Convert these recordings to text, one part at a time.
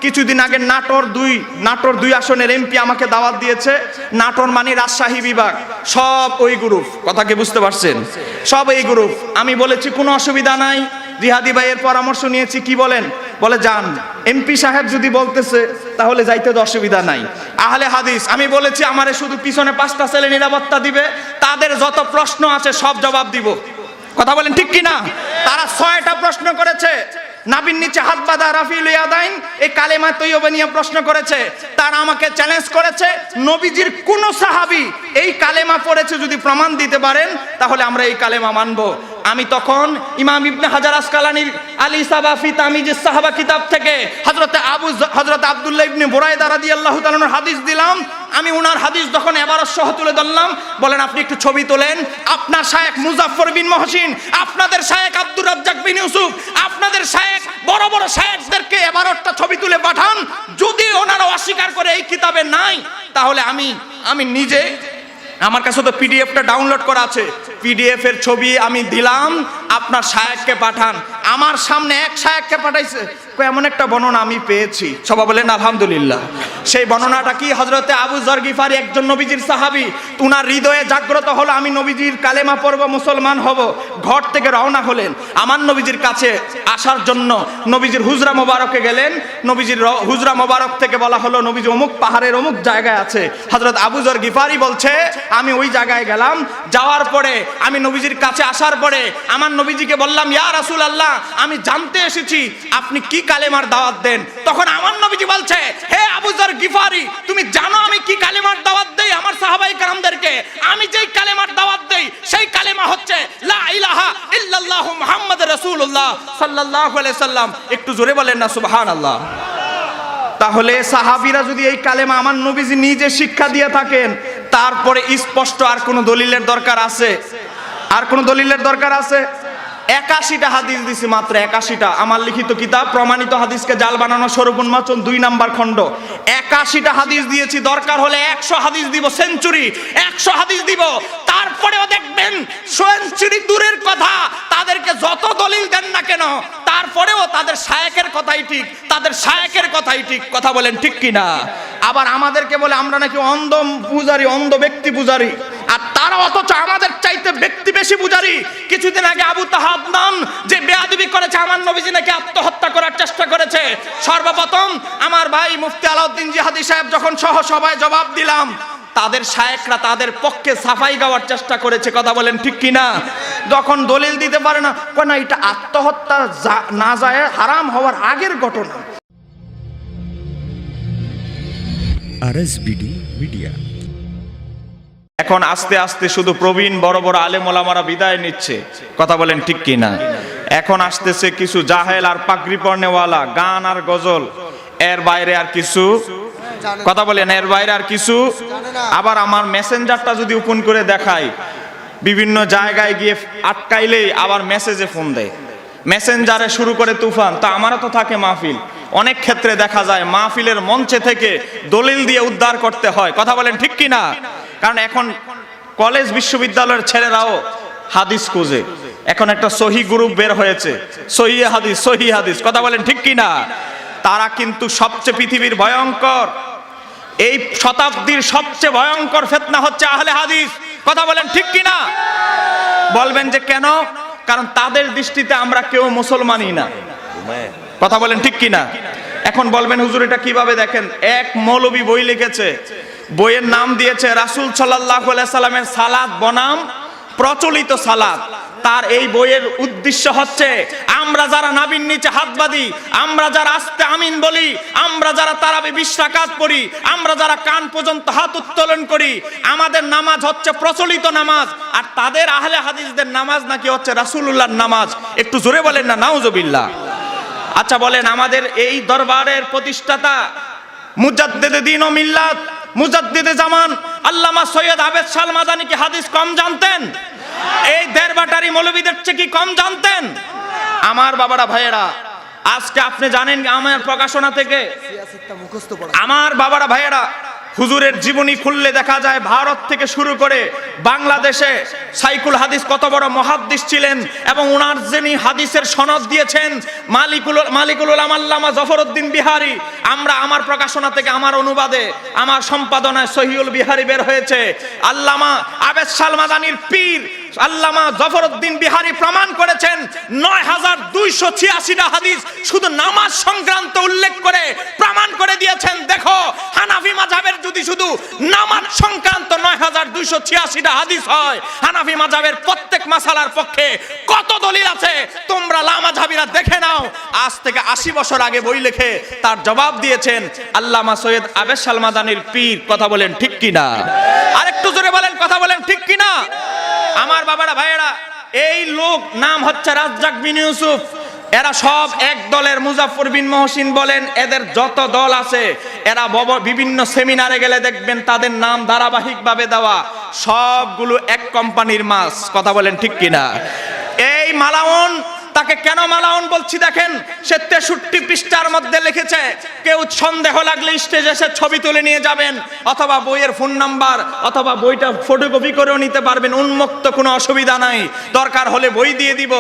কিছুদিন আগে নাটোর দুই আসনের এমপি আমাকে দাওয়াত দিয়েছে। নাটোর মানে রাজশাহী বিভাগ, সব ওই গ্রুপ। কথা কি বুঝতে পারছেন? সব এই গ্রুপ। আমি বলেছি কোনো অসুবিধা নাই, জিহাদি ভাইয়ের পরামর্শ নিয়েছি। কি বলেন? বলে যান, এমপি সাহেব যদি বলতেছে তাহলে যাইতে তো অসুবিধা নাই। আহলে হাদিস, আমি বলেছি আমারে শুধু পিছনে 5টা ছেলে নিরাপত্তা দিবে, তাদের যত প্রশ্ন আছে সব জবাব দিব। কথা বলেন ঠিক কিনা? তারা 6টা প্রশ্ন করেছে। নাবির নিচে হাত বাঁধা রাফিল ইয়াদাইন, এই কালেমা তৈয়বা নিয়ে প্রশ্ন করেছে। তারা আমাকে চ্যালেঞ্জ করেছে, নবীজির কোন সাহাবী এই কালেমা পড়েছে যদি প্রমাণ দিতে পারেন তাহলে আমরা এই কালেমা মানব। আমি তখন ইমাম ইবনে হাজার আসকালানির আলী সাবা ফি তামিজিস সাহাবা কিতাব থেকে হযরত আব্দুল্লাহ ইবনে বুরায়দা রাদিয়াল্লাহু তাআলার হাদিস দিলাম। আমি ওনার হাদিস যখন এবারত সহ তুলে ধরলাম, বলেন আপনি একটু ছবি তোলেন। আপনার শায়েখ মুজাফফর বিন মহসিন, আপনাদের শায়েখ আব্দুর রাজ্জাক বিন ইউসুফ, আপনাদের শায়েখ বড় বড় শায়েখদেরকে এবারতটা ছবি তুলে পাঠান। যদি ওনারা অস্বীকার করে এই কিতাবে নাই, তাহলে আমি নিজে, আমার কাছে তো পিডিএফটা ডাউনলোড করা আছে, পিডিএফ এর ছবি আমি দিলাম, আপনার শায়েখকে পাঠান। আমার সামনে এক শায়েখকে পাঠাইছে, এমন একটা বর্ণনা আমি পেয়েছি। সবাই বলেন আলহামদুলিল্লাহ। সেই বর্ণনাটা কি? হযরতে আবু যর গিফারি, একজন নবীজির সাহাবী, উনার হৃদয়ে জাগ্রত হলো আমি নবীজির কালেমা পড়ব, মুসলমান হব। ঘর থেকে রওনা হলেন, আমার নবীজির কাছে আসার জন্য নবীজির হুজরা মোবারকে গেলেন। নবীজির হুজরা মোবারক থেকে বলা হলো নবীজি অমুক পাহাড়ের অমুক জায়গায় আছে। হযরত আবু যর গিফারি বলছে আমি ওই জায়গায় গেলাম। যাওয়ার পরে আমি নবীজির কাছে আসার পরে আমার নবীজিকে বললাম, ইয়া রাসূলুল্লাহ, আমি জানতে এসেছি আপনি কি কালেমার দাওয়াত দেন। তখন আমার নবীজি বলছে, হে আবু যর গিফারি, তুমি জানো আমি কি কালেমার দাওয়াত দেই আমার সাহাবায়ে কেরামদেরকে? আমি যেই কালেমার দাওয়াত দেই সেই কালেমা হচ্ছে লা ইলাহা ইল্লাল্লাহু মুহাম্মাদুর রাসূলুল্লাহ সাল্লাল্লাহু আলাইহি সাল্লাম। একটু জোরে বলেন না সুবহানাল্লাহ। তাহলে সাহাবীরা যদি এই কালেমা আমার নবীজি নিজে শিক্ষা দিয়ে থাকেন, তারপরে স্পষ্ট আর কোন দলিলের দরকার আছে? আর কোন দলিলের দরকার আছে? 81টা হাদিস দিছি, মাত্র 81টা। আমার লিখিত কিতাব প্রমাণিত হাদিসকে জাল বানানো স্বরূপ উন্মোচন 2 নাম্বার খণ্ড। 81টা হাদিস দিয়েছি, দরকার হলে 100 হাদিস দিব, সেঞ্চুরি 100 হাদিস দিব। তারপরেও দেখবেন সেঞ্চুরি দূরের কথা, তাদেরকে যত দলিল দেন না কেন, তারপরেও তাদের শায়েখের কথাই ঠিক, তাদের শায়েখের কথাই ঠিক। কথা বলেন ঠিক কিনা? আবার আমাদেরকে বলে আমরা নাকি অন্ধ পূজারি, অন্ধ ব্যক্তি পূজারি, আর তারা অথচ আমাদের চাইতে ব্যক্তি বেশি পূজারি। কিছুদিন আগে আবু তাহাদনান যে বেয়াদবি করেছে, আমার নবীজি নাকি আত্মহত্যা করার চেষ্টা করেছে। সর্বপ্রথম আমার ভাই মুফতি আলাউদ্দিন জিহাদি সাহেব যখন সহ সভায় জবাব দিলাম, তাদের শায়েখরা তাদের পক্ষে সাফাই গাওয়ার চেষ্টা করেছে। কথা বলেন ঠিক কিনা? যখন দলিল দিতে পারে না, না এটা আত্মহত্যা না যায় হারাম হওয়ার আগের ঘটনা। আরএসবিডি মিডিয়া। এখন আস্তে আস্তে শুধু প্রবীণ বড় বড় আলেম ওলামারা বিদায় নিচ্ছে। কথা বলেন ঠিক কিনা? এখন আসতেছে কিছু জাহেল আর পাগড়ি পরনেওয়ালা, গান আর গজল, এর বাইরে আর কিছু। কথা বলেন এর বাইরে আর কিছু। আবার আমার মেসেঞ্জারটা যদি ওপেন করে দেখাই, বিভিন্ন জায়গায় গিয়ে আটকাইলেই আবার মেসেজে ফোন দেয়, মেসেঞ্জারে শুরু করে তুফান। তা আমারও তো থাকে মাহফিল, অনেক ক্ষেত্রে দেখা যায় মাহফিলের মঞ্চে থেকে দলিল দিয়ে উদ্ধার করতে হয়। কথা বলেন ঠিক কিনা? কারণ এখন কলেজ বিশ্ববিদ্যালয়ের ছেলেরাও হাদিস খুঁজে। এখন একটা সহি গ্রুপ বের হয়েছে, সহি হাদিস, সহি হাদিস। কথা বলেন ঠিক কিনা? তারা কিন্তু সবচেয়ে পৃথিবীর ভয়ঙ্কর, এই শতাব্দীর সবচেয়ে ভয়ঙ্কর ফিতনা হচ্ছে আহলে হাদিস। কথা বলেন ঠিক কিনা? বলবেন যে কেন? কারণ তাদের দৃষ্টিতে আমরা কেউ মুসলমানই না। কথা বলেন ঠিক কিনা? এখন বলবেন হুজুর এটা কিভাবে দেখেন? এক মৌলবী বই লিখেছে, বইয়ের নাম দিয়েছে রাসূল সাল্লাল্লাহু আলাইহি সাল্লামের সালাত বনাম প্রচলিত সালাত। তার এই বইয়ের উদ্দেশ্য হচ্ছে আমরা যারা নাবির নিচে হাত বাঁধি, আমরা যারা আস্তে আমিন বলি, আমরা যারা তারাবি 20 রাকাত পড়ি, আমরা যারা কান পর্যন্ত হাত উত্তোলন করি, আমাদের নামাজ হচ্ছে প্রচলিত নামাজ, আর তাদের আহলে হাদিসদের নামাজ নাকি হচ্ছে রাসূলুল্লাহর নামাজ। একটু জোরে বলেন না নাউজুবিল্লাহ। আচ্ছা বলেন, আমাদের এই দরবারের প্রতিষ্ঠাতা মুজাদ্দিদে দ্বীন ও মিল্লাত, মুজাদ্দিদে জামান আল্লামা সৈয়দ আবেদ শাহ মাদানী কি হাদিস কম জানতেন? এই দেড়বাটারি মৌলবীদের চেয়ে কি কম জানতেন? আমার বাবারা ভাইয়েরা, আজকে আপনি জানেন আমার প্রকাশনা থেকে, আমার বাবারা ভাইয়েরা, হুজুরের জীবনী খুললে দেখা যায় ভারত থেকে শুরু করে বাংলাদেশে সাইকুল হাদিস কত বড় মুহাদ্দিস ছিলেন, এবং ওনার যিনি হাদিসের সনদ দিয়েছেন মালিকুল উলামা আল্লামা জফরউদ্দিন বিহারী। আমার প্রকাশনা থেকে, আমার অনুবাদে, আমার সম্পাদনায় সহিহুল বিহারী বের হয়েছে। আল্লামা আবেদ শাহ মাদানির পীর আল্লামা জফরউদ্দিন বিহারী প্রমাণ করেছেন 9286টা হাদিস শুধু নামাজ সংক্রান্ত উল্লেখ করে প্রমাণ করে দিয়েছেন। দেখো, হানাফি মাযহাবের যদি শুধু নামাজ সংক্রান্ত 9286টা হাদিস হয়, হানাফি মাযহাবের প্রত্যেক মাসালার পক্ষে কত দলিল আছে তোমরা লামাযহাবীরা দেখে নাও। আজ থেকে 80 বছর আগে বই লিখে তার জবাব দিয়েছেন আল্লামা সৈয়দ আবেদ শাহ মাদানির পীর। কথা বলেন ঠিক কিনা? আরেকটু জোরে বলেন, কথা বলেন ঠিক কিনা? আমার বাবারা, ভাইয়েরা, এই লোক নাম হচ্ছে রাজ্জাক বিন ইউসুফ। এরা সব এক দলের। মুজাফফর বিন মহসিন বলেন, এদের যত দল আছে এরা বিভিন্ন সেমিনারে গেলে দেখবেন তাদের নাম ধারাবাহিকভাবে দেওয়া, সবগুলো এক কোম্পানির মাছ। কথা বলেন ঠিক কিনা? এই মালাউন, তাকে কেন মালাউন বলছি দেখেন, সে 63 পৃষ্ঠার মধ্যে লিখেছে, কেউ সন্দেহ লাগলে স্টেজে এসে ছবি তুলে নিয়ে যাবেন, অথবা বইয়ের ফোন নাম্বার অথবা বইটা ফটোকপি করেও নিতে পারবেন, উন্মুক্ত, কোনো অসুবিধা নাই। দরকার হলে বই দিয়ে দিব।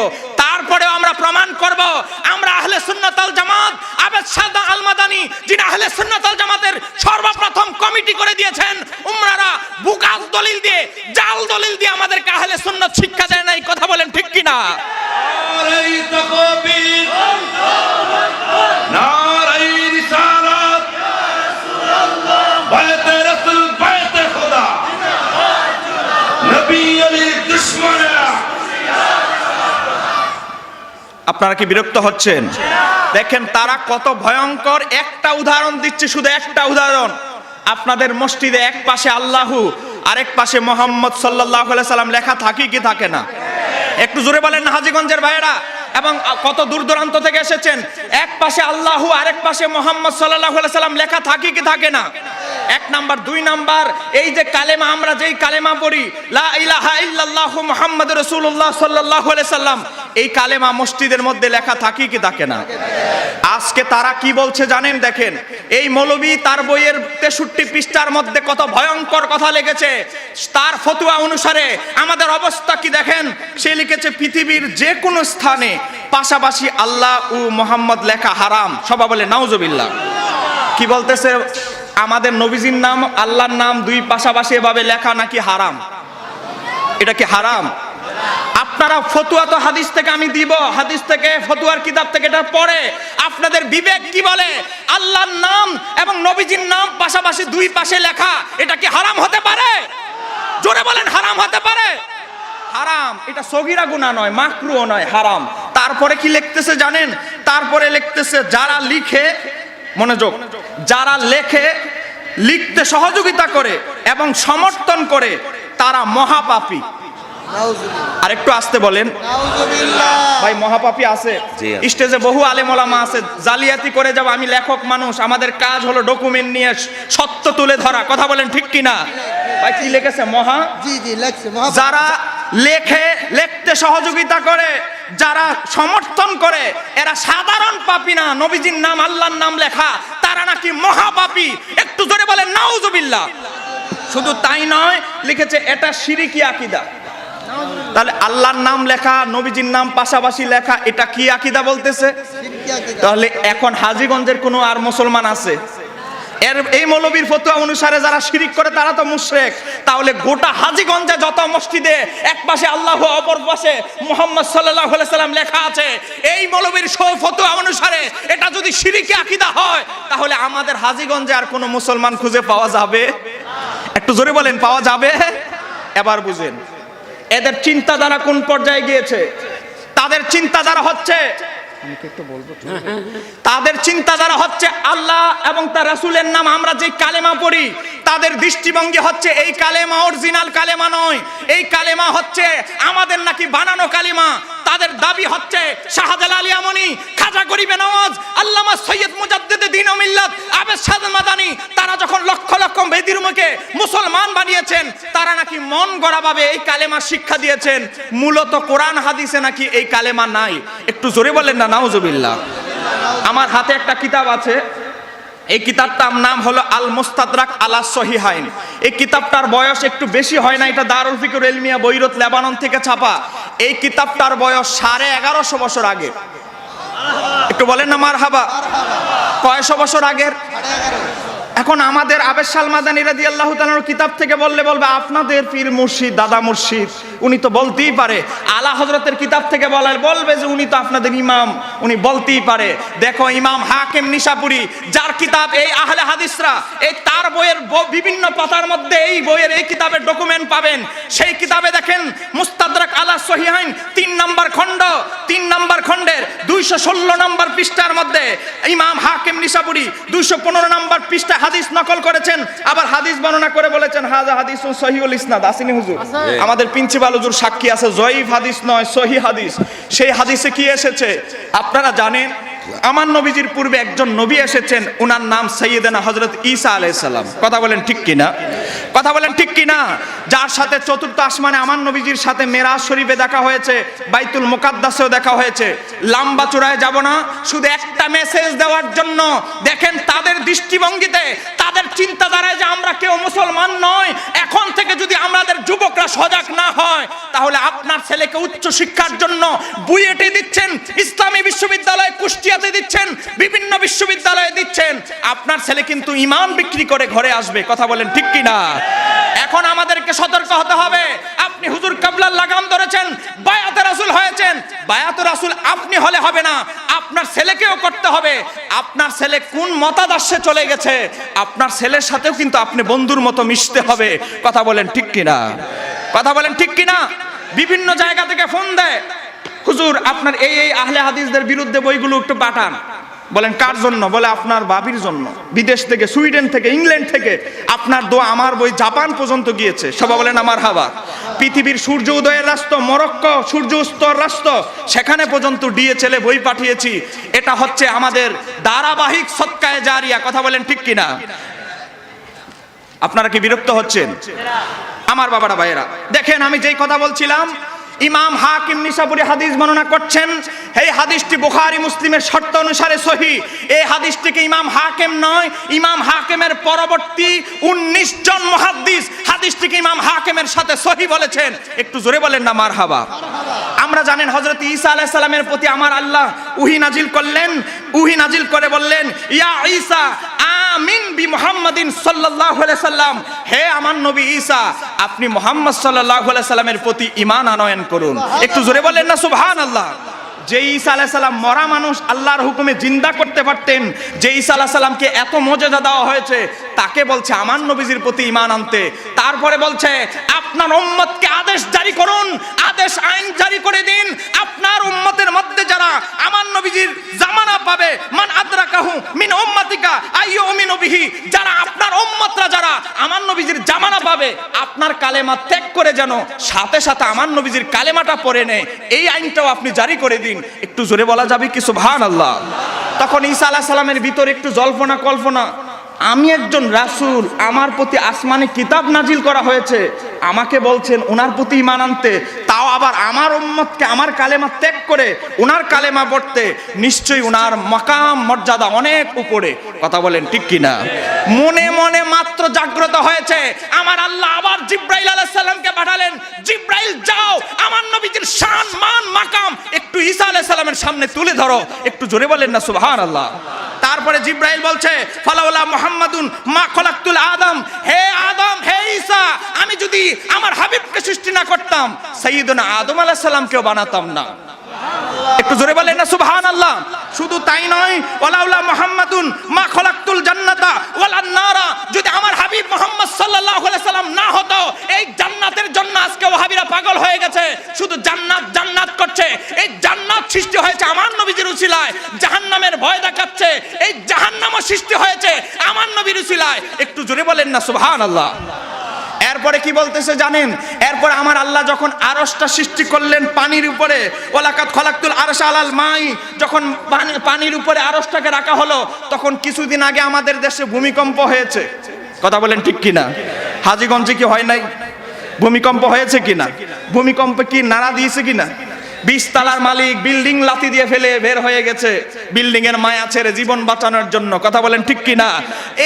তারপরেও আমরা প্রমাণ করব আমরা আহলে সুন্নাত ওয়াল জামাত। আবেদ শাহ আল মাদানী, যিনি আহলে সুন্নাত ওয়াল জামাতের সর্বপ্রথম কমিটি করে দিয়েছেন, উমরারা বুকাস দলিল দিয়ে, জাল দলিল দিয়ে আমাদেরকে আহলে সুন্নাত শিক্ষা দেয় নাই। কথা বলেন ঠিক কিনা? নারাই তাকবীর, নারাই রিসালাত, ইয়া রাসূলুল্লাহ, বায়তে রাসূল, বায়তে খোদা, নবী আলীর দুশমনেরা। আপনারা কি বিরক্ত হচ্ছেন? দেখেন তারা কত ভয়ঙ্কর। একটা উদাহরণ দিচ্ছি, শুধু একটা উদাহরণ। আপনাদের মসজিদে এক পাশে আল্লাহু, আরেক পাশে মুহাম্মদ সাল্লাল্লাহু আলাইহি সাল্লাম লেখা থাকে কি থাকে না? একটু জোরে বলেন না হাজীগঞ্জের ভাইয়েরা, এবং কত দূর দূরান্ত থেকে এসেছেন। এক পাশে আল্লাহু, আরেক পাশে মুহাম্মদ সাল্লাল্লাহু আলাইহি সাল্লাম লেখা থাকে কি থাকে না? এক নাম্বার। দুই নাম্বার, এই যে কালেমা, আমরা যেই কালেমা পড়ি, লা ইলাহা ইল্লাল্লাহু মুহাম্মাদুর রাসূলুল্লাহ সাল্লাল্লাহু আলাইহি সাল্লাম, এই কালেমা মসজিদের মধ্যে লেখা থাকে কি থাকে না? আজকে তারা কি বলছে জানেন? দেখেন, এই মৌলবী তার বইয়ের 63 পৃষ্ঠার মধ্যে কত ভয়ঙ্কর কথা লিখেছে। তার ফতোয়া অনুসারে আমাদের অবস্থা কি দেখেন। সে লিখেছে, পৃথিবীর যে কোনো স্থানে পাশাপাশি আল্লাহ ও মুহাম্মদ লেখা হারাম। সবাই বলে নাউজুবিল্লাহ। কি বলতেছে? আমাদের নবীজির নাম, আল্লাহর নাম দুই পাশাপাশি এভাবে লেখা নাকি হারাম? এটা কি হারাম? আপনারা ফতোয়া তো হাদিস থেকে আমি দিব, হাদিস থেকে, ফতোয়ার কিতাব থেকে এটা পড়ে। আপনাদের বিবেক কি বলে? আল্লাহর নাম এবং নবীজির নাম পাশাপাশি দুই পাশে লেখা, এটা কি হারাম হতে পারে? জোরে বলেন, হারাম হতে পারে? হারাম। এটা সগীরা গুনাহ নয়, মাকরুহ নয়, হারাম। তারপরে কি লিখতেছে জানেন? তারপরে লিখতেছে, যারা লিখে, মনোযোগ, যারা লেখে, লিখতে সহযোগিতা করে এবং সমর্থন করে তারা মহাপাপী। আর একটু আসতে বলেন। ভাই মহাপাপী আছে, স্টেজে বহু আলেম ওলামা আছে, জালিয়াতি করে যাব। আমি লেখক মানুষ, আমাদের কাজ হলো ডকুমেন্ট নিয়ে সত্য তুলে ধরা। কথা বলেন ঠিক কিনা? ভাই কি লিখেছে? যারা লেখে, লিখতে সহযোগিতা করে, যারা সমর্থন করে, এরা সাধারণ পাপী না। নবীজির নাম, আল্লাহর নাম লেখা, তারা নাকি মহাপাপী। একটু জোরে বলেন নাউজুবিল্লাহ। শুধু তাই নয়, লিখেছে এটা শিরকি আকীদা। তাহলে আল্লাহর নাম লেখা, নবীজির নাম পাশাপাশি লেখা, এটা কি আকীদা বলতেছে? তাহলে এখন হাজীগঞ্জের কোনো আর মুসলমান আছে? এই মৌলবীর ফতোয়া অনুসারে যারা শিরিক করে তারা তো মুশরিক। তাহলে গোটা হাজীগঞ্জে যত মসজিদে এক পাশে আল্লাহ, অপর পাশে মুহাম্মদ সাল্লাল্লাহু আলাইহি সাল্লাম লেখা আছে, এই মৌলবীর ফতোয়া অনুসারে এটা যদি শিরকি আকীদা হয়, তাহলে আমাদের হাজীগঞ্জে আর কোনো মুসলমান খুঁজে পাওয়া যাবে? একটু জোরে বলেন, পাওয়া যাবে? এবার বুঝেন এদের চিন্তাধারা কোন পর্যায়ে গিয়েছে। তাদের চিন্তাধারা হচ্ছে, তাদের চিন্তাধারা হচ্ছে আল্লাহ এবং তার রাসূলের নাম আমরা যে কালেমা পড়ি, তাদের দৃষ্টিভঙ্গি হচ্ছে এই কালেমা অরিজিনাল কালেমা নয়, এই কালেমা হচ্ছে আমাদের নাকি বানানো কালেমা। তাদের দাবি হচ্ছে শাহজালাল ইয়ামানি, খাজা গরিবে নওয়াজ, আল্লামা সৈয়দ মুজাদ্দিদে দ্বীন ও মিল্লাত, আবেদ শাহ মাদানী, তারা যখন লক্ষ লক্ষ বেদির মুখে মুসলমান বানিয়েছেন, তারা নাকি মন গড়াভাবে এই কালেমা শিক্ষা দিয়েছেন। মূলত কোরআন হাদিসে নাকি এই কালেমা নাই। একটু জোরে বলেন না নাউজুবিল্লাহ। আমার হাতে একটা কিতাব আছে, এই কিতাবটার নাম হলো আল মুস্তাদরাক আলা সহিহাইন। এই কিতাবটার বয়স একটু বেশি হয় না, এটা দারুল ফিকর ইলমিয়া বৈরুত লেবানন থেকে ছাপা। এই কিতাবটার বয়স 1150 বছর আগে। একটু বলেন না মারহাবা। কয়শো বছর আগের? এখন আমাদের আবেদ শাহ মাদানী রাদিয়াল্লাহু তাআলার কিতাব থেকে বললে বলবে আপনাদের পীর মুর্শিদ দাদা মুর্শিদ, উনি তো বলতেই পারে। আলা হযরতের কিতাব থেকে বলবে যে উনি তো আপনাদের ইমাম, উনি বলতেই পারে। দেখো ইমাম হাকিম নিশাপুরী, যার কিতাব এই আহলে হাদিসরা এই তার বইয়ের বিভিন্ন পাতার মধ্যে এই বইয়ের এই কিতাবের ডকুমেন্ট পাবেন। সেই কিতাবে দেখেন মুস্তাদরাক আলা সহিহাইন 3 নম্বর খণ্ড, 3 নম্বর খণ্ডের 216 নম্বর পৃষ্ঠার মধ্যে ইমাম হাকিম নিশাপুরী 215 নম্বর পৃষ্ঠা হাদিস নকল করেছেন। আবার হাদিস বর্ণনা করে বলেছেন হাযা হাদিসুন সহিহুল ইসনাদ। আসেনি হুজুর? আমাদের প্রিন্সিপাল হুজুর সাক্ষী আছে, জয়ীফ হাদিস নয় সহিহ হাদিস। সেই হাদিসে কি এসেছে আপনারা জানেন? আমার নবীজির পূর্বে একজন নবী এসেছেন, ওনার নাম সাইয়েদনা হযরত ঈসা আলাইহিস সালাম। কথা বলেন ঠিক কিনা? কথা বলেন ঠিক কিনা? যার সাথে চতুর্থ আসমানে আমার নবীজির সাথে মেরাজ শরীফে দেখা হয়েছে, বাইতুল মুকাদ্দাসেও দেখা হয়েছে। লম্বা চূড়ায় যাব না, শুধু একটা মেসেজ দেওয়ার জন্য। দেখেন তাদের দৃষ্টিভঙ্গিতে, তাদের চিন্তাধারায় যে আমরা কেউ মুসলমান নয়। এখন থেকে যদি আমাদের যুবকরা সজাগ না হয়, তাহলে আপনার ছেলেকে উচ্চ শিক্ষার জন্য বুয়েটে দিচ্ছেন, ইসলামী বিশ্ববিদ্যালয় কুষ্টিয়াতে দিচ্ছেন, বিভিন্ন বিশ্ববিদ্যালয়ে দিচ্ছেন, আপনার ছেলে কিন্তু ঈমান বিক্রি করে ঘরে আসবে। কথা বলেন ঠিক কিনা? এখন আমাদেরকে সতর্ক হতে হবে। আপনি হুজুর কাবলার লাগাম ধরেছেন, বায়াতে রাসূল হয়েছেন, বায়াতে রাসূল আপনি হলে হবে না, আপনার ছেলেকেও করতে হবে। আপনার ছেলে কোন মতাদর্শে চলে গেছে, আপনার ছেলের সাথেও কিন্তু আপনি বন্ধুর মতো মিশতে হবে। কথা বলেন ঠিক কিনা? কথা বলেন ঠিক কিনা? বিভিন্ন জায়গা থেকে ফোন দেয়, হুজুর আপনার এই আহলে হাদিসদের বিরুদ্ধে বইগুলো একটু পাঠান। বলেন কার জন্য? বলে আপনার বাবির জন্য। বিদেশ থেকে, সুইডেন থেকে, ইংল্যান্ড থেকে আপনার দোয়া আমার বই জাপান পর্যন্ত গিয়েছে। সবাই বলেন আমার হাবা। পৃথিবীর সূর্য উদয়ের রাষ্ট্র মরক্কো, সূর্য অস্তর রাষ্ট্র, সেখানে পর্যন্ত DHL বই পাঠিয়েছি। এটা হচ্ছে আমাদের ধারাবাহিক সদকায়ে জারিয়া। কথা বলেন ঠিক কিনা? আপনারা কি বিরক্ত হচ্ছেন? আমার বাবারা ভাইয়েরা দেখেন, আমি যেই কথা বলছিলাম, ইমাম হাকিম নিশাপুরী হাদিস বর্ণনা করছেন। এই হাদিসটি বুখারী মুসলিমের শর্ত অনুসারে সহিহ। এই হাদিসটিকে ইমাম হাকিম নয়, ইমাম হাকিমের পরবর্তী 19 জন মুহাদ্দিস হাদিসটিকে ইমাম হাকিমের সাথে সহিহ বলেছেন। একটু জোরে বলেন না মারহাবা। আমরা জানেন হযরত ঈসা আলাইহিস সালামের প্রতি আমার আল্লাহ ওহী নাজিল করলেন। ওহী নাজিল করে বললেন, ইয়া ঈসা আমিন বি মুহাম্মাদিন সাল্লাল্লাহু আলাইহি সাল্লাম, হে আমার নবী ঈসা আপনি মুহাম্মদ সাল্লাল্লাহু আলাইহি সাল্লামের প্রতি ঈমান আনয়ন করুন। একটু জোরে বলেন না সুবহানাল্লাহ। যে ঈসা আলাইহিস সালাম মরা মানুষ আল্লাহর হুকুমে জিন্দা করতে পারতেন, যে ঈসা আলাইহিস সালামকে এত মর্যাদা দেওয়া হয়েছে, তাকে বলছে আমার নবীজির প্রতি ঈমান আনতে। তারপরে বলছে আপনার উম্মতকে আদেশ জারি করুন, আদেশ আইন জারি করে দিন। আপনার উম্মতের মধ্যে যারা আমার নবীজির জামানা পাবে, মান আদরাকাহু মিন উম্মাতিকা আইয়ুমিনু বিহি, যারা আপনার উম্মতরা যারা আমার নবীজির জামানা পাবে, আপনার কালেমা ত্যাগ করে যেন সাথে সাথে আমার নবীজির কালেমাটা পড়ে নেয়, এই আইনটাও আপনি জারি করে দিন। একটু জোরে বলা যাবে কি সুবহানাল্লাহ? তখন ঈসা আলাইহিস সালামের ভিতরে একটু জল্পনা কল্পনা, আমি একজন রাসূল, আমার প্রতি আসমানে কিতাব নাজিল করা হয়েছে, আমাকে বলছেন ওনার প্রতি ঈমান আনতে, তাও আবার আমার উম্মতকে আমার কালেমা ত্যাগ করে ওনার কালেমা পড়তে, নিশ্চয়ই ওনার মাকাম মর্যাদা অনেক উপরে। কথা বলেন ঠিক কিনা? মনে মনে মাত্র জাগ্রত হয়েছে, আমার আল্লাহ আবার জিব্রাইল আলাইহিস সালামকে পাঠালেন, জিব্রাইল যাও আমার নবীজির শান মান মাকাম একটু ঈসা আলাইহিস সালামের সামনে তুলে ধরো। একটু জোরে বলেন না সুবহানাল্লাহ। তারপরে জিব্রাইল বলছে ফালাউলা মুহাম্মাদুন মা খলাকতুল আদম, হে আদম, হে ঈসা, আমি যদি আমার হাবিবকে সৃষ্টি না করতাম সাইয়্যিদুনা আদম আলাইহিস সালামকেও বানাতাম না। একটু জোরে বলেন না সুবহানাল্লাহ। শুধু তাই নয়, ওয়ালাউলা মুহাম্মাদুন মা খলাকতুল জান্নাতা ওয়ালান নারা, যদি আমার হাবিব মুহাম্মদ সাল্লাল্লাহু আলাইহি সাল্লাম না হতো, এই জান্নাতের জন্য আজকে ওয়াহাবিরা পাগল হয়ে গেছে, শুধু জান্নাত জান্নাত করছে। এই জান্নাত সৃষ্টি হয়েছে আমার নবীজির উসিলায়, জাহান্নামের ভয় দেখাচ্ছে, এই জাহান্নামও সৃষ্টি হয়েছে আমার নবীর উসিলায়। একটু জোরে বলেন না সুবহানাল্লাহ। এরপরে কি বলতেছে জানেন? এরপর আমার আল্লাহ যখন আরশটা সৃষ্টি করলেন পানির উপরে, ওয়ালাকাদ খলাকতুল আরশা আলাল মাই, যখন পানির উপরে আরশটাকে রাখা হলো, তখন কিছুদিন আগে আমাদের দেশে ভূমিকম্প হয়েছে। কথা বলেন ঠিক কিনা? হাজীগঞ্জে কি হয় নাই? ভূমিকম্প হয়েছে কিনা? ভূমিকম্পে কি নাড়া দিয়েছে কিনা? 20 তলার মালিক বিল্ডিং লাথি দিয়ে ফেলে বের হয়ে গেছে বিল্ডিং এর মায়া ছেড়ে জীবন বাঁচানোর জন্য। কথা বলেন ঠিক কি না?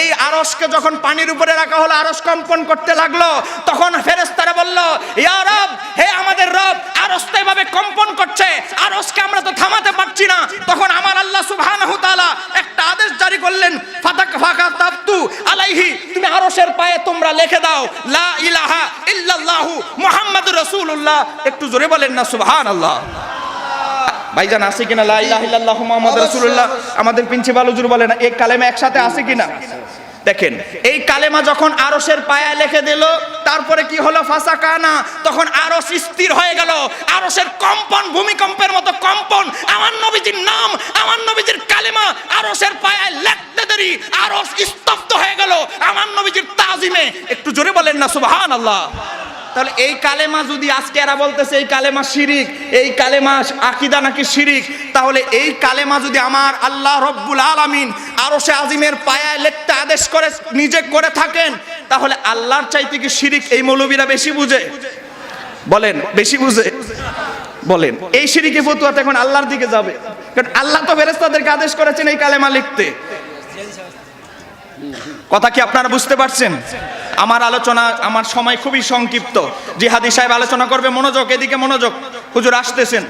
এই আরশকে যখন পানির উপরে রাখা হলো, আরশ কম্পন করতে লাগলো, তখন ফেরেশতারা বলল, ইয়া রব, হে আমাদের রব, আরশ তো এভাবে কম্পন করছে, আরশকে আমরা তো থামাতে পারছি না। তখন আমার আল্লাহ সুবহানাহু তাআলা একটা আদেশ জারি করলেন, ফাকাতাবতু আলাইহি, তুমি আরশের পায়ে তোমরা লিখে দাও লা ইলাহা ইল্লাল্লাহু মুহাম্মাদুর রাসূলুল্লাহ। একটু জোরে বলেন না সুবহানাল্লাহ। ভাইজান আছে কিনা লা ইলাহা ইল্লাল্লাহু মুহাম্মাদুর রাসূলুল্লাহ? আমাদের প্রিন্সিপাল হুজুর বলেন এই কালেমা একসাথে আছে কিনা? দেখেন, এই কালেমা যখন আরশের পায়ে লিখে দিল, তারপরে কি হলো? ফাসাকানা, তখন আরশ স্থির হয়ে গেল। আরশের কম্পন, ভূমিকম্পের মতো কম্পন। আমার নবীজির নাম, আমার নবীজির কালেমা আরশের পায়ে লিখতে দেরি আরশ স্তব্ধ হয়ে গেল আমার নবীজির তাজিমে। একটু জোরে বলেন না সুবহানাল্লাহ। তাহলে এই কালেমা যদি আজকে এরা বলতেছে এই কালেমা শিরিক, এই কালেমা আকীদা নাকি শিরিক, তাহলে এই কালেমা যদি আমার আল্লাহ রব্বুল আলামিন আরশে আজিমের পায়ে লিখতে আদেশ করে নিজে করে থাকেন, তাহলে আল্লাহর চাইতে কি শিরিক এই মৌলবীরা বেশি বুঝে? বলেন, বেশি বুঝে? বলেন, এই শিরিকে ফতোয়া এখন আল্লাহর দিকে যাবে, কারণ আল্লাহ তো ফেরেশতাদেরকে আদেশ করেছেন এই কালেমা লিখতে। কথা কি আপনারা বুঝতে পারছেন? আমার আলোচনা, আমার সময় খুবই সংক্ষিপ্ত। জিহাদি সাহেব আলোচনা করবে, মনোযোগ, এদিকে মনোযোগ। হুজুর আসতেছেন।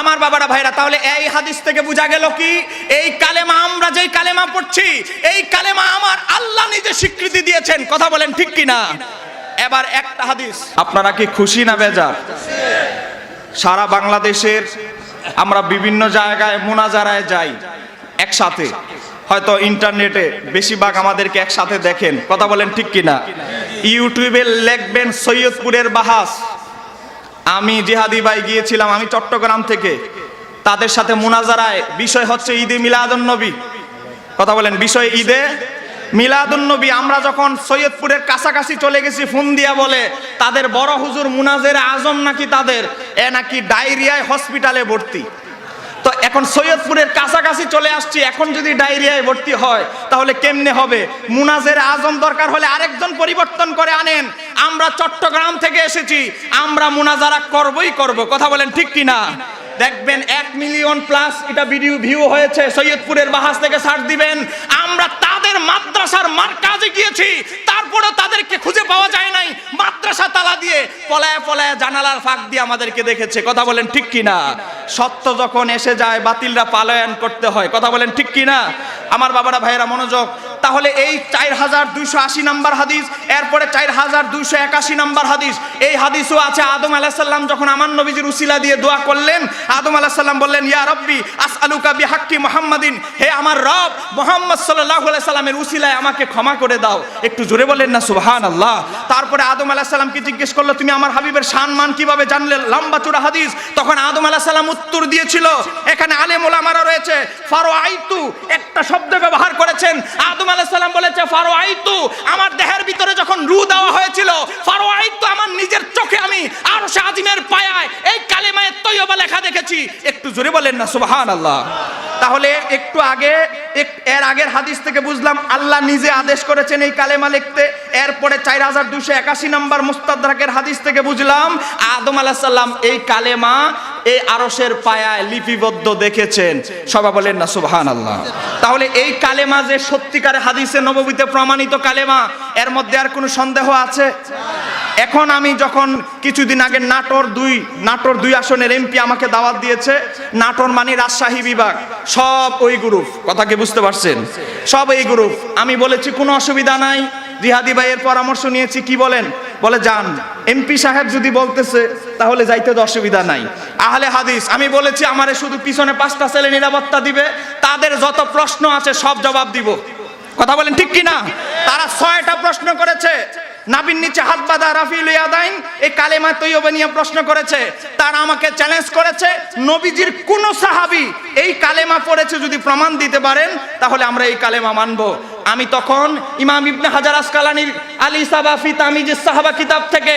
আমার বাবারা ভাইরা, তাহলে এই হাদিস থেকে বোঝা গেল কি, এই কালেমা আমরা যেই কালেমা পড়ছি, এই কালেমা আমার আল্লাহ নিজে স্বীকৃতি দিয়েছেন। কথা বলেন ঠিক কি না? এবার একটা হাদিস, আপনারা কি খুশি না বেজার? সারা বাংলাদেশের আমরা বিভিন্ন জায়গায় মুনাজারায় যাই একসাথে, হয়তো ইন্টারনেটে বেশিরভাগ আমাদেরকে একসাথে দেখেন। কথা বলেন ঠিক কিনা? ইউটিউবে লিখবেন সৈয়দপুরের বাহাস। আমি জিহাদি ভাই গিয়েছিলাম, আমি চট্টগ্রাম থেকে, তাদের সাথে মুনাজারায়। বিষয় হচ্ছে ঈদে মিলাদুন্নবী। কথা বলেন, বিষয় ঈদে মিলাদুন্নবী। আমরা যখন সৈয়দপুরের কাছাকাছি চলে গেছি, ফোন দিয়া বলে তাদের বড় হুজুর মুনাজের আজম নাকি তাদের নাকি ডায়রিয়ায় হসপিটালে ভর্তি। তো এখন সৈয়দপুরের কাছাকাছি চলে আসছি, এখন যদি ডায়রিয়ায় ভর্তি হয় তাহলে কেমনে হবে? মুনাজের আজম দরকার হলে আরেকজন পরিবর্তন করে আনেন। আমরা চট্টগ্রাম থেকে এসেছি, আমরা মুনাজারা করবই করব। কথা বলেন ঠিক কিনা? দেখবেন 1 মিলিয়ন প্লাস এটা ভিডিও ভিউ হয়েছে। সৈয়দপুরের বাহাস থেকে সার্চ দিবেন। আমরা তাদের মাদ্রাসার মারকাজে গিয়েছি, তারপরে তাদেরকে খুঁজে পাওয়া যায় নাই। মাদ্রাসা তালা দিয়ে পলায় পলায় জানালার ফাঁক দিয়ে আমাদেরকে দেখেছে। কথা বলেন ঠিক কিনা? সত্য যখন এসে যায় বাতিলরা পালায়ন করতে হয়। কথা বলেন ঠিক কিনা? আমার বাবারা ভাইয়েরা মনোযোগ। তাহলে এই 4280 নাম্বার হাদিস, এরপরে 4281 নাম্বার হাদিস। এই হাদিসও আছে, আদম আলাইহিস সালাম যখন আমার নবীজির উসিলা দিয়ে দোয়া করলেন, আদম আলাইহিস সালাম বললেন, ইয়া রব্বি আসআলুকা বিহাক্কি মুহাম্মাদিন, হে আমার রব, মুহাম্মদ সাল্লাল্লাহু আলাইহি সাল্লামের উসিলায় আমাকে ক্ষমা করে দাও। একটু জোরে বলেন না সুবহানাল্লাহ। তারপরে আদম আলাইহিস সালামকে জিজ্ঞেস করলো, তুমি আমার হাবিবের সম্মান কিভাবে জানলে? লম্বা চূড়া হাদিস। তখন আদম আলাইহিস সালাম উত্তর দিয়েছিল, এখানে আলেম ওলামারা রয়েছে, ফারাআইতু একটা শব্দ ব্যবহার করেছেন। আদম আলাইহিস সালাম বলেছে ফারাআইতু, আমার দেহের ভিতরে যখন রূহ দেওয়া হয়েছিল, ফারাআইতু আমার নিজের চোখে আমি আরশে আজিমের পায়ায় এই কালেমায়ে তয়্যবা লেখা দেখেছি। একটু জোরে বলেন না সুবহানাল্লাহ। তাহলে একটু আগে এর আগের হাদিস থেকে বুঝলাম আল্লাহ নিজে আদেশ করেছেন এই কালেমা লিখতে। এরপরে 4281 নম্বর মুস্তাদরাকের হাদিস থেকে বুঝলাম আদম আলাইহিস সালাম এই কালেমা এই আরশের পায়ায় লিপিবদ্ধ দেখেছেন। সবাই বলেন না সুবহানাল্লাহ। তাহলে এই কালেমা যে সত্যিকার হাদিসে নববীতে প্রমাণিত কালেমা, এর মধ্যে আর কোনো সন্দেহ আছে? এখন আমি যখন কিছুদিন আগে নাটোর 2 আসনের এমপি আমাকে দাওয়াত দিয়েছে, নাটোর মানে রাজশাহী বিভাগ, সব ওই গ্রুপ। কথা কি বুঝতে পারছেন? সব এই গ্রুপ। আমি বলেছি কোনো অসুবিধা নাই, জিহাদি ভাইয়ের পরামর্শ নিয়েছি। কি বলেন? বলে যান, এমপি সাহেব যদি বলতেছে তাহলে যাইতে তো অসুবিধা নাই। আহলে হাদিস, আমি বলেছি আমারে শুধু পিছনে 5টা ছেলে নিরাপত্তা দিবে, তাদের যত প্রশ্ন আছে সব জবাব দিব। কথা বলেন ঠিক কিনা? তারা 6টা প্রশ্ন করেছে। নাবির নিচে হাত বাঁধা রাফিউল ইয়াদাইন এই কালেমা তৈয়বা নিয়ে প্রশ্ন করেছে। তারা আমাকে চ্যালেঞ্জ করেছে, নবীজির কোন সাহাবী এই কালেমা পড়েছে যদি প্রমাণ দিতে পারেন তাহলে আমরা এই কালেমা মানব। আমি তখন ইমাম ইবনে হাজার আসকালানির আলী সাবা ফি তামিজিস সাহাবা কিতাব থেকে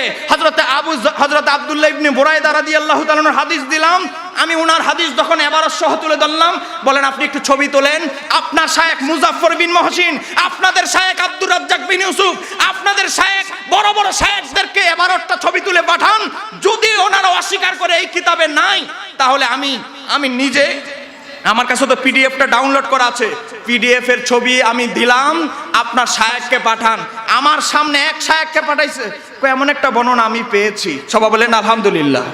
হযরত আব্দুল্লাহ ইবনে বুরায়দা রাদিয়াল্লাহু তাআলার হাদিস দিলাম। আমি ওনার হাদিস যখন এবারত সহ তুলে ধরলাম, বলেন আপনি একটু ছবি তোলেন। আপনার শায়েখ মুজাফফর বিন মহসিন, আপনাদের শায়েখ আব্দুর রাজ্জাক বিন ইউসুফ, আপনাদের শায়েখ বড় বড় শায়েখদেরকে এবারটা ছবি তুলে পাঠান, যদি ওনারা অস্বীকার করে এই কিতাবে নাই, তাহলে আমি নিজে, আমার কাছে তো পিডিএফটা ডাউনলোড করা আছে, পিডিএফ এর ছবি আমি দিলাম, আপনার শায়েখকে পাঠান। আমার সামনে এক শায়েখকে পাঠাইছে, এমন একটা বর্ণনা আমি পেয়েছি, সবাই বলেন আলহামদুলিল্লাহ।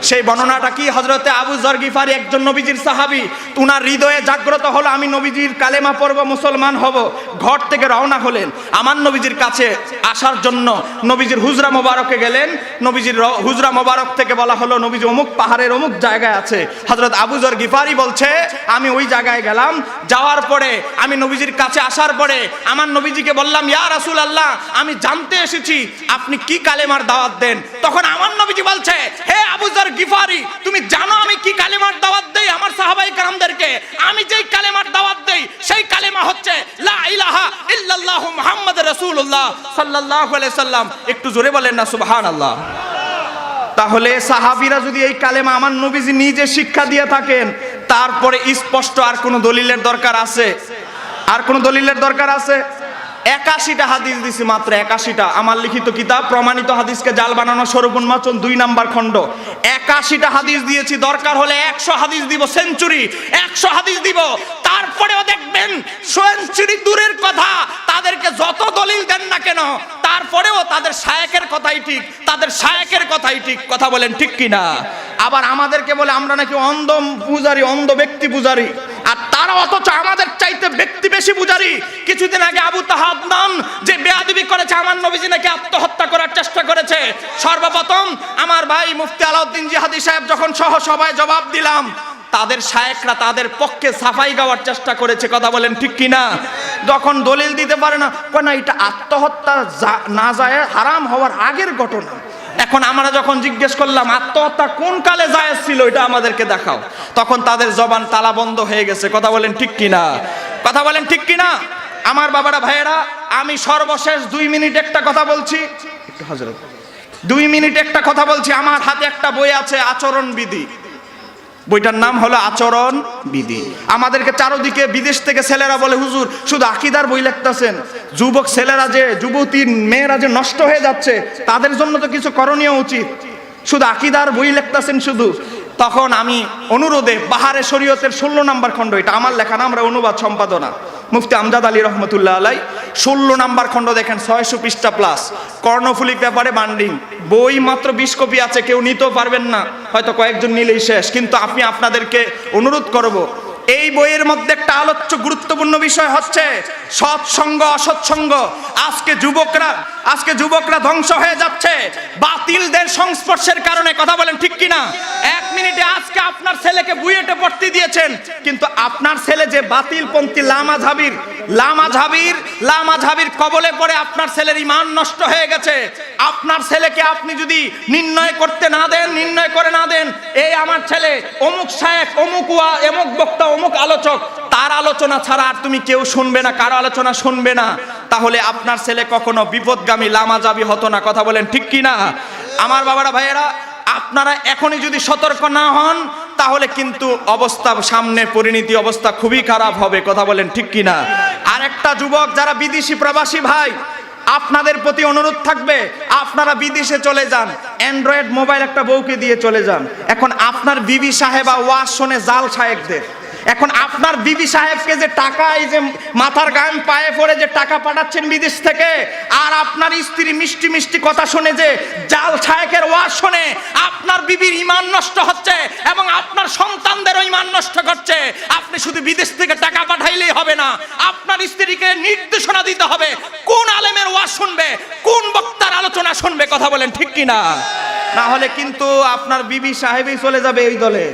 সেই বর্ণনাটা কি? হযরতে আবু যর গিফারি একজন নবীজির সাহাবী, উনার হৃদয়ে জাগ্রত হলো আমি নবীজির কালেমা পড়ব, মুসলমান হব। ঘর থেকে রওনা হলেন আমার নবীজির কাছে আসার জন্য। নবীজির হুজরা মোবারকে গেলেন, নবীজির হুজরা মোবারক থেকে বলা হলো নবীজি অমুক পাহাড়ের অমুক জায়গায় আছে। হযরত আবু যর গিফারি বলছে আমি ওই জায়গায় গেলাম, যাওয়ার পরে আমি নবীজির কাছে আসার পরে আমার নবীজিকে বললাম, ইয়া রাসূলুল্লাহ, আমি জানতে এসেছি আপনি কি কালেমার দাওয়াত দেন। তখন আমার নবীজি বলছে, হে আবু যর গিফারি, তুমি জানো আমি কি কালেমার দাওয়াত দেই আমার সাহাবায়ে কেরামদেরকে? আমি যেই কালেমার দাওয়াত দেই সেই কালেমা হচ্ছে লা ইলাহা ইল্লাল্লাহু মুহাম্মাদুর রাসূলুল্লাহ সাল্লাল্লাহু আলাইহি সাল্লাম। একটু জোরে বলেন না সুবহানাল্লাহ। তাহলে সাহাবীরা যদি এই কালেমা আমার নবীজি নিজে শিক্ষা দিয়ে থাকেন, তারপরে স্পষ্ট আর কোন দলিলের দরকার আছে? আর কোন দলিলের দরকার আছে? 81টা হাদিস দিছি, মাত্র 81টা। আমার লিখিত কিতাব প্রমাণিত হাদিসকে জাল বানানো স্বরূপ উন্মোচন 2 নাম্বার খণ্ড। 81টা হাদিস দিয়েছি, দরকার হলে 100 হাদিস দিব, সেঞ্চুরি 100 হাদিস দিব। তারপরেও দেখবেন সেঞ্চুরি দূরের কথা, তাদেরকে যত দলিল দেন না কেন, তারপরেও তাদের শায়েখের কথাই ঠিক, তাদের শায়েখের কথাই ঠিক। কথা বলেন ঠিক কিনা? আবার আমাদেরকে বলে আমরা নাকি অন্ধ পূজারি, অন্ধ ব্যক্তি পূজারি, আর তারা অথচ আমাদের চাইতে ব্যক্তি বেশি পূজারি। কিছুদিন আগে আবু তাহাদ্দান যে বেয়াদবি করেছে, আমার নবীজি নাকি আত্মহত্যা করার চেষ্টা করেছে। সর্বপ্রথম আমার ভাই মুফতি আলাউদ্দিন জিহাদি সাহেব যখন সহ সভায় জবাব দিলাম, তাদের শায়েখরা তাদের পক্ষে সাফাই গাওয়ার চেষ্টা করেছে। কথা বলেন ঠিক কিনা? যখন দলিল দিতে পারে না, না এটা আত্মহত্যা না যায় হারাম হওয়ার আগের ঘটনা। এখন আমরা যখন জিজ্ঞেস করলাম আত্মহত্যা কোন কালে জায়েজ ছিল, এটা আমাদেরকে দেখাও, তখন তাদের জবান তালা বন্ধ হয়ে গেছে। কথা বলেন ঠিক কিনা? কথা বলেন ঠিক কিনা? আমার বাবারা ভাইয়েরা, আমি সর্বশেষ 2 মিনিট একটা কথা বলছি, একটু হযরত 2 মিনিট একটা কথা বলছি। আমার হাতে একটা বই আছে, আচরণ বিধি। বইটার নাম হলো আচরণ বিধি। আমাদেরকে চারদিকে বিদেশ থেকে ছেলেরা বলে, হুজুর শুধু আকীদার বই লিখতেছেন, যুবক ছেলেরা যে, যুবতী মেয়েরা যে নষ্ট হয়ে যাচ্ছে, তাদের জন্য তো কিছু করণীয় উচিত, শুধু আকীদার বই লিখতেছেন শুধু। তখন আমি অনুরোধে বাহারে শরীয়তের 16 নাম্বার খণ্ড, এটা আমার লেখা না, আমরা অনুবাদ সম্পাদনা মুফতি আমজাদ আলী রহমতুল্লাহ আলাই, 16 নাম্বার খণ্ড দেখেন, 600 পৃষ্ঠা প্লাস, কর্ণফুলী পেপারে বান্ডিং। বই মাত্র 20 কপি আছে, কেউ নিতেও পারবেন না, হয়তো কয়েকজন নিলেই শেষ। কিন্তু আমি আপনাদেরকে অনুরোধ করব, এই বইয়ের মধ্যে একটা আলোচ্য গুরুত্বপূর্ণ বিষয় হচ্ছে সৎসঙ্গ অসৎসঙ্গ। আজকে যুবকরা ধ্বংস হয়ে যাচ্ছে বাতিলদের সংস্পর্শের কারণে। কথা বলেন ঠিক কিনা? 1 মিনিটে আজকে আপনার ছেলেকে বুয়েটে পড়তে দিয়েছেন, কিন্তু আপনার ছেলে যে বাতিলপন্থী লামাঝাবির কবলে পড়ে আপনার ছেলের ঈমান নষ্ট হয়ে গেছে। আপনার ছেলেকে আপনি যদি নির্ণয় করে না দেন, এই আমার ছেলে অমুক শায়েখ, অমুক অমুক বক্তা, অমুক আলোচক, তার আলোচনা ছাড়া আর তুমি কেউ শুনবে না, কারো আলোচনা শুনবে না, তাহলে আপনার ছেলে কখনো বিপদগামী লামাজাবি হতো না। কথা বলেন ঠিক কিনা? আমার বাবারা ভাইয়েরা, আপনারা এখনই যদি সতর্ক না হন, তাহলে কিন্তু সামনে পরিণতি অবস্থা খুবই খারাপ হবে। কথা বলেন ঠিক কিনা? আর একটা যুবক যারা বিদেশি প্রবাসী ভাই, আপনাদের প্রতি অনুরোধ থাকবে, আপনারা বিদেশে চলে যান, অ্যান্ড্রয়েড মোবাইল একটা বউকে দিয়ে চলে যান। এখন আপনার বিবি সাহেবা ওয়াজ শোনে জাল শায়েখদের। এখন আপনার বিবি সাহেবকে যে টাকা, এই যে মাথার গান পায়ে পড়ে যে টাকা পাঠাচ্ছেন বিদেশ থেকে, আর আপনার স্ত্রী মিষ্টি মিষ্টি কথা শুনে যে জাল শায়েখের ওয়াজ শুনে, আপনার বিবির ঈমান নষ্ট হচ্ছে এবং আপনার সন্তানদেরও ঈমান নষ্ট করছে। আপনি শুধু বিদেশ থেকে টাকা পাঠাইলেই হবে না, আপনার স্ত্রীকে নির্দেশনা দিতে হবে কোন আলেমের ওয়াজ শুনবে, কোন বক্তার আলোচনা শুনবে। কথা বলেন ঠিক কিনা? না হলে কিন্তু আপনার বিবি সাহেবই চলে যাবে এই দলে।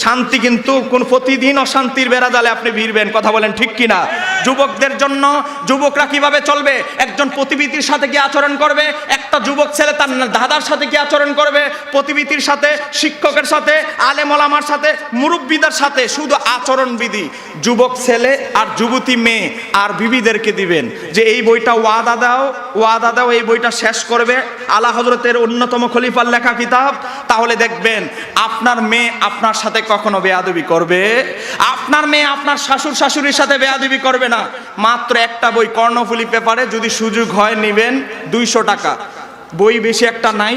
শান্তি কিন্তু কোন প্রতিদিন অশান্তির বেড়া জালে আপনি ভিড়বেন। কথা বলেন ঠিক কিনা? যুবকদের জন্য, যুবকরা কিভাবে চলবে, একজন প্রতিবেশীর সাথে কি আচরণ করবে, একটা যুবক ছেলে তার দাদার সাথে কি আচরণ করবে, প্রতিবেশীর সাথে, শিক্ষকের সাথে, আলেম ওলামার সাথে, মুরব্বীদের সাথে, শুধু আচরণ বিধি। যুবক ছেলে আর যুবতী মেয়ে আর বিবিদেরকে দিবেন যে এই বইটা ওয়াদা দাও এই বইটা শেষ করবে, আলা হযরতের অন্যতম খলিফার লেখা কিতাব। তাহলে দেখবেন আপনার মেয়ে আপনার সাথে কখনো বেয়াদবি করবে, আপনার মেয়ে আপনার শ্বশুর শাশুড়ির সাথে বেয়াদবি করবে না। মাত্র একটা বই কর্ণফুলী পেপারে, যদি সুযোগ হয় নিবেন, 200 টাকা। বই বেশি একটা নাই,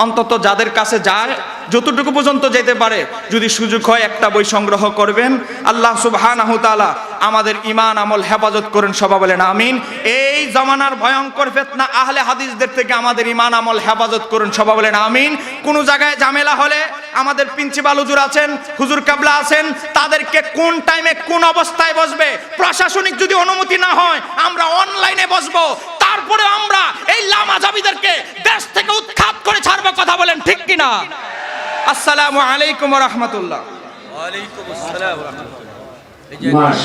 অন্তত যাদের কাছে যায় যতটুকু পর্যন্ত যেতে পারে, যদি সুযোগ হয় একটা বই সংগ্রহ করবেন। আল্লাহ সুবহানাহু তাআলা আমাদের ঈমান আমল হেফাজত করেন, সবাই বলেন আমিন। এই জামানার ভয়ঙ্কর ফিতনা আহলে হাদিসদের থেকে আমাদের ঈমান আমল হেফাজত করুন, সবাই বলেন আমিন। কোন জায়গায় ঝামেলা হলে আমাদের প্রিন্সিপাল হুজুর আছেন, হুজুর কাবলা আছেন, তাদেরকে কোন টাইমে কোন অবস্থায় বসবে, প্রশাসনিক যদি অনুমতি না হয় আমরা অনলাইনে বসবো, তারপরে আমরা এই লামাজাবিদেরকে দেশ থেকে উৎখাত করে ছাড়বো। কথা বলেন ঠিক কিনা? আসসালামু আলাইকুম ওয়া রাহমাতুল্লাহ। ওয়া আলাইকুম আসসালাম ওয়া রাহমাতুল্লাহ।